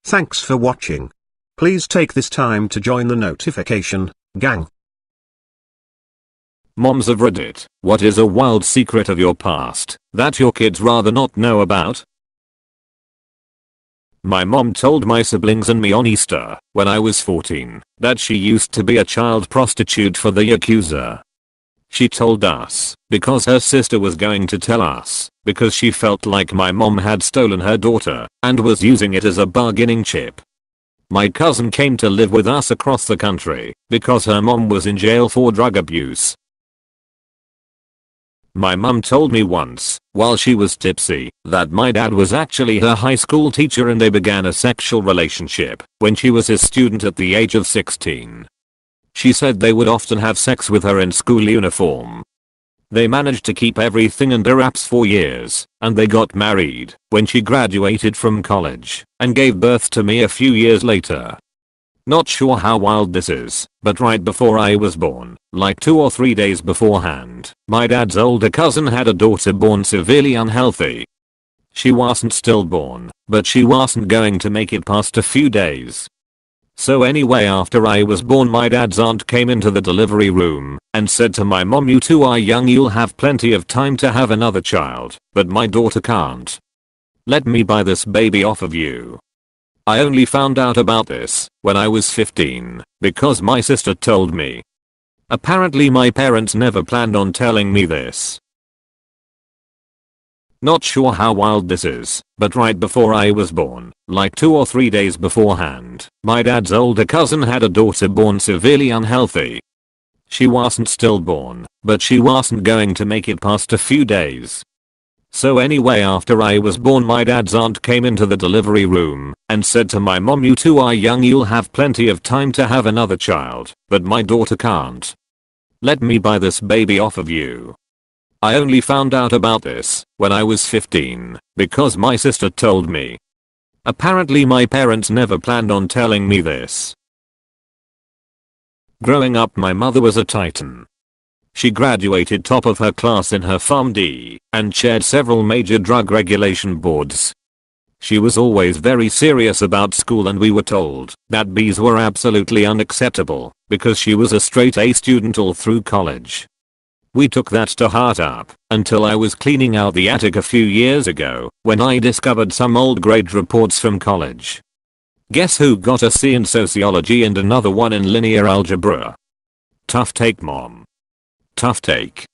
Thanks for watching. Please take this time to join the notification gang. Moms of Reddit, what is a wild secret of your past that your kids rather not know about? My mom told my siblings and me on Easter, when I was 14, that she used to be a child prostitute for the Yakuza. She told us, because her sister was going to tell us, because she felt like my mom had stolen her daughter, and was using it as a bargaining chip. My cousin came to live with us across the country, because her mom was in jail for drug abuse. My mum told me once, while she was tipsy, that my dad was actually her high school teacher and they began a sexual relationship when she was his student at the age of 16. She said they would often have sex with her in school uniform. They managed to keep everything under wraps for years, and they got married when she graduated from college and gave birth to me a few years later. Not sure how wild this is, but right before I was born, like 2 or 3 days beforehand, my dad's older cousin had a daughter born severely unhealthy. She wasn't stillborn, but she wasn't going to make it past a few days. So anyway, after I was born, my dad's aunt came into the delivery room and said to my mom, "You two are young, you'll have plenty of time to have another child, but my daughter can't. Let me buy this baby off of you." I only found out about this when I was 15, because my sister told me. Apparently my parents never planned on telling me this. Not sure how wild this is, but right before I was born, like 2 or 3 days beforehand, my dad's older cousin had a daughter born severely unhealthy. She wasn't stillborn, but she wasn't going to make it past a few days. So anyway, after I was born, my dad's aunt came into the delivery room and said to my mom, "You two are young, you'll have plenty of time to have another child, but my daughter can't. Let me buy this baby off of you." I only found out about this when I was 15, because my sister told me. Apparently my parents never planned on telling me this. Growing up, my mother was a titan. She graduated top of her class in her PharmD and chaired several major drug regulation boards. She was always very serious about school, and we were told that B's were absolutely unacceptable because she was a straight A student all through college. We took that to heart up until I was cleaning out the attic a few years ago when I discovered some old grade reports from college. Guess who got a C in sociology and another one in linear algebra? Tough take, mom. Tough take.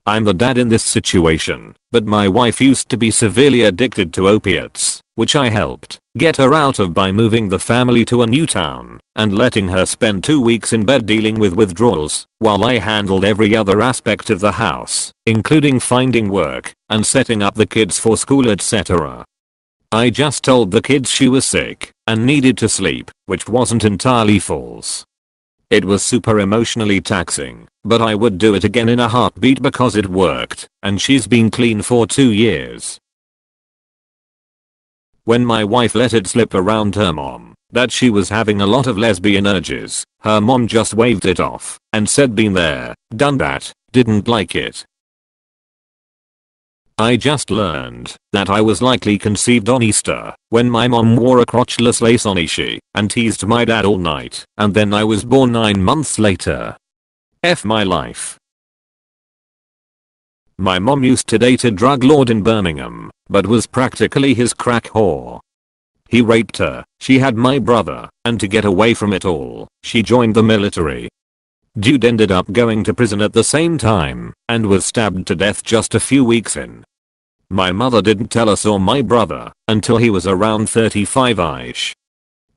I'm the dad in this situation, but my wife used to be severely addicted to opiates, which I helped get her out of by moving the family to a new town and letting her spend 2 weeks in bed dealing with withdrawals while I handled every other aspect of the house, including finding work and setting up the kids for school, etc. I just told the kids she was sick and needed to sleep, which wasn't entirely false. It was super emotionally taxing, but I would do it again in a heartbeat because it worked, and she's been clean for 2 years. When my wife let it slip around her mom that she was having a lot of lesbian urges, her mom just waved it off and said, "Been there, done that, didn't like it." I just learned that I was likely conceived on Easter when my mom wore a crotchless lace onishi and teased my dad all night, and then I was born 9 months later. F my life. My mom used to date a drug lord in Birmingham, but was practically his crack whore. He raped her, she had my brother, and to get away from it all, she joined the military. Dude ended up going to prison at the same time and was stabbed to death just a few weeks in. My mother didn't tell us or my brother until he was around 35ish.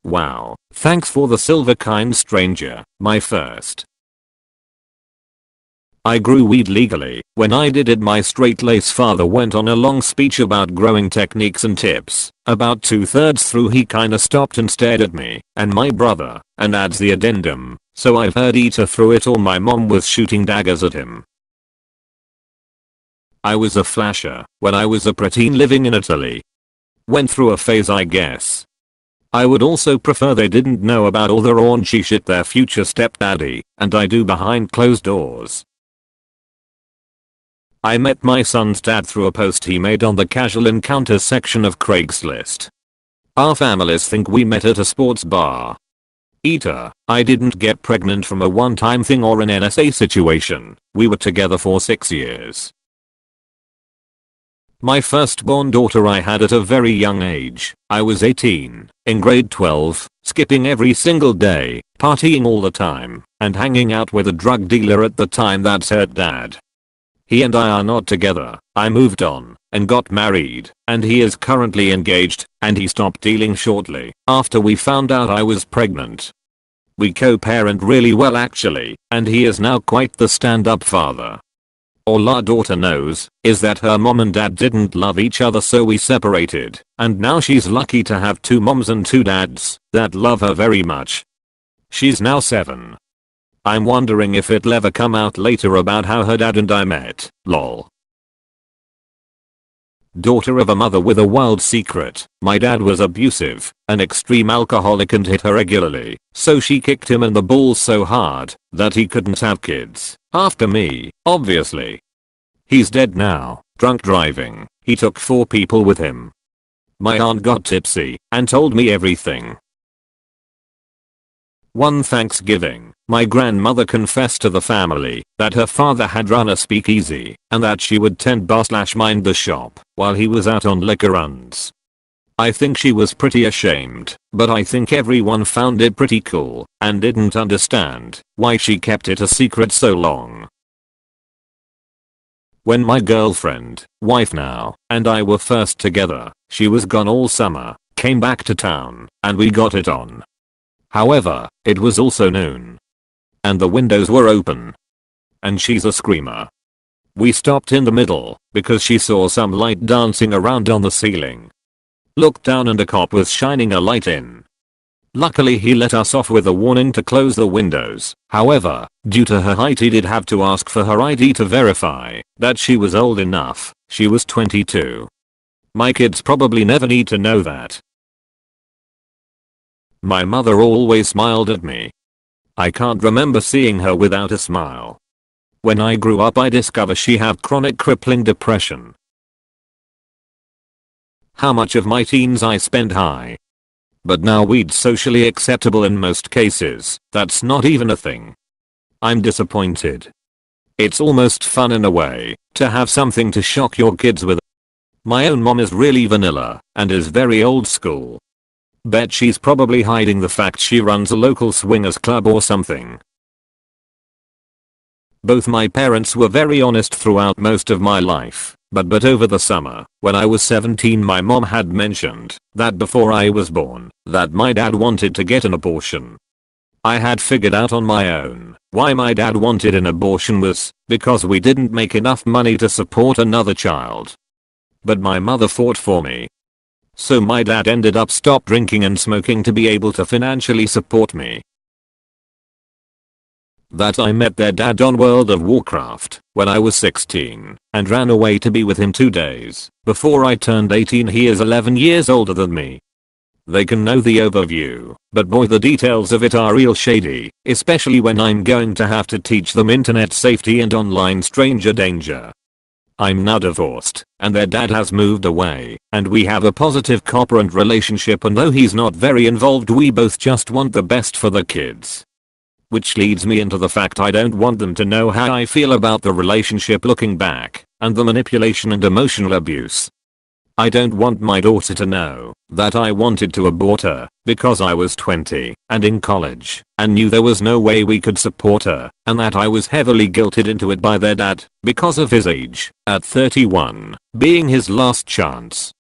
Wow, thanks for the silver, kind stranger, my first. I grew weed legally. When I did it, my straight-laced father went on a long speech about growing techniques and tips. About 2/3 through he kinda stopped and stared at me and my brother and adds the addendum, "So I've heard either through it all my mom was shooting daggers at him." I was a flasher when I was a preteen living in Italy. Went through a phase, I guess. I would also prefer they didn't know about all the raunchy shit their future stepdaddy and I do behind closed doors. I met my son's dad through a post he made on the casual encounters section of Craigslist. Our families think we met at a sports bar. Eater, I didn't get pregnant from a one-time thing or an NSA situation. We were together for 6 years. My firstborn daughter I had at a very young age. I was 18, in grade 12, skipping every single day, partying all the time, and hanging out with a drug dealer at the time. That's her dad. He and I are not together. I moved on and got married, and he is currently engaged, and he stopped dealing shortly after we found out I was pregnant. We co-parent really well actually, and he is now quite the stand-up father. All our daughter knows is that her mom and dad didn't love each other, so we separated, and now she's lucky to have 2 moms and 2 dads that love her very much. She's now 7. I'm wondering if it'll ever come out later about how her dad and I met, lol. Daughter of a mother with a wild secret. My dad was abusive, an extreme alcoholic, and hit her regularly, so she kicked him in the balls so hard that he couldn't have kids after me, obviously. He's dead now, drunk driving. He took 4 people with him. My aunt got tipsy and told me everything. One Thanksgiving, my grandmother confessed to the family that her father had run a speakeasy and that she would tend bar/mind the shop while he was out on liquor runs. I think she was pretty ashamed, but I think everyone found it pretty cool and didn't understand why she kept it a secret so long. When my girlfriend, wife now, and I were first together, she was gone all summer, came back to town, and we got it on. However, it was also noon. And the windows were open. And she's a screamer. We stopped in the middle because she saw some light dancing around on the ceiling. Looked down and a cop was shining a light in. Luckily he let us off with a warning to close the windows. However, due to her height he did have to ask for her ID to verify that she was old enough. She was 22. My kids probably never need to know that. My mother always smiled at me. I can't remember seeing her without a smile. When I grew up I discovered she had chronic crippling depression. How much of my teens I spent high. But now weed's socially acceptable in most cases. That's not even a thing. I'm disappointed. It's almost fun in a way to have something to shock your kids with. My own mom is really vanilla and is very old school. Bet she's probably hiding the fact she runs a local swingers club or something. Both my parents were very honest throughout most of my life, but over the summer, when I was 17, my mom had mentioned that before I was born, that my dad wanted to get an abortion. I had figured out on my own why my dad wanted an abortion was because we didn't make enough money to support another child. But my mother fought for me. So my dad ended up stopped drinking and smoking to be able to financially support me. That I met their dad on World of Warcraft when I was 16 and ran away to be with him 2 days before I turned 18. He is 11 years older than me. They can know the overview, but boy, the details of it are real shady, especially when I'm going to have to teach them internet safety and online stranger danger. I'm now divorced, and their dad has moved away, and we have a positive co-parent relationship, and though he's not very involved, we both just want the best for the kids. Which leads me into the fact I don't want them to know how I feel about the relationship looking back, and the manipulation and emotional abuse. I don't want my daughter to know that I wanted to abort her because I was 20 and in college and knew there was no way we could support her, and that I was heavily guilted into it by their dad because of his age, at 31, being his last chance.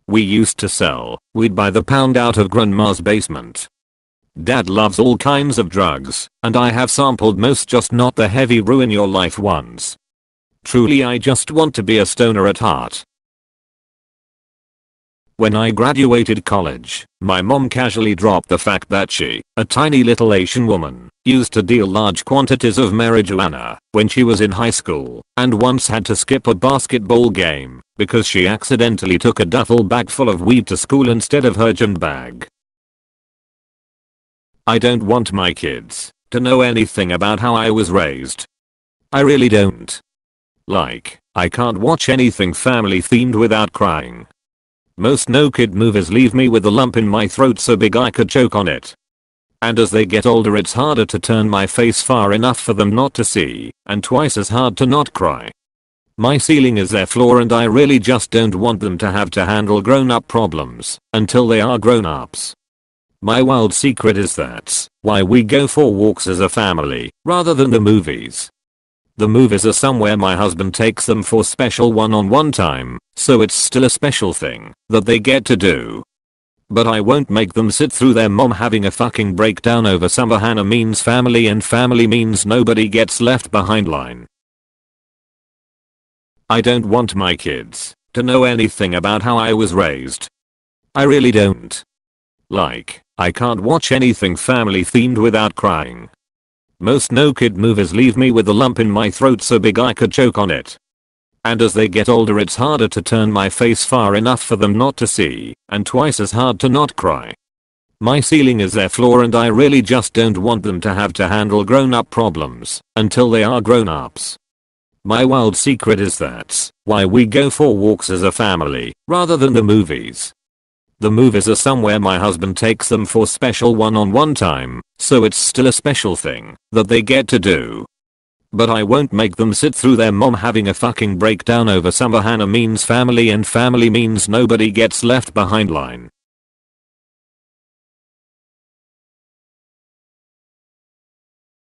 We used to sell weed by the pound out of grandma's basement. Dad loves all kinds of drugs, and I have sampled most, just not the heavy ruin your life ones. Truly, I just want to be a stoner at heart. When I graduated college, my mom casually dropped the fact that she, a tiny little Asian woman, used to deal large quantities of marijuana when she was in high school, and once had to skip a basketball game because she accidentally took a duffel bag full of weed to school instead of her gym bag. I don't want my kids to know anything about how I was raised. I really don't. Like, I can't watch anything family themed without crying. Most no kid movies leave me with a lump in my throat so big I could choke on it. And as they get older it's harder to turn my face far enough for them not to see, and twice as hard to not cry. My ceiling is their floor and I really just don't want them to have to handle grown-up problems until they are grown-ups. My wild secret is that's why we go for walks as a family rather than the movies. The movies are somewhere my husband takes them for special one-on-one time, so it's still a special thing that they get to do. But I won't make them sit through their mom having a fucking breakdown over Summer Hannah means family and family means nobody gets left behind line. I don't want my kids to know anything about how I was raised. I really don't. Like, I can't watch anything family themed without crying. Most no kid movies leave me with a lump in my throat so big I could choke on it. And as they get older it's harder to turn my face far enough for them not to see, and twice as hard to not cry. My ceiling is their floor and I really just don't want them to have to handle grown-up problems until they are grown-ups. My wild secret is that's why we go for walks as a family rather than the movies. The movies are somewhere my husband takes them for special one-on-one time, so it's still a special thing that they get to do. But I won't make them sit through their mom having a fucking breakdown over Summer Hannah means family and family means nobody gets left behind line.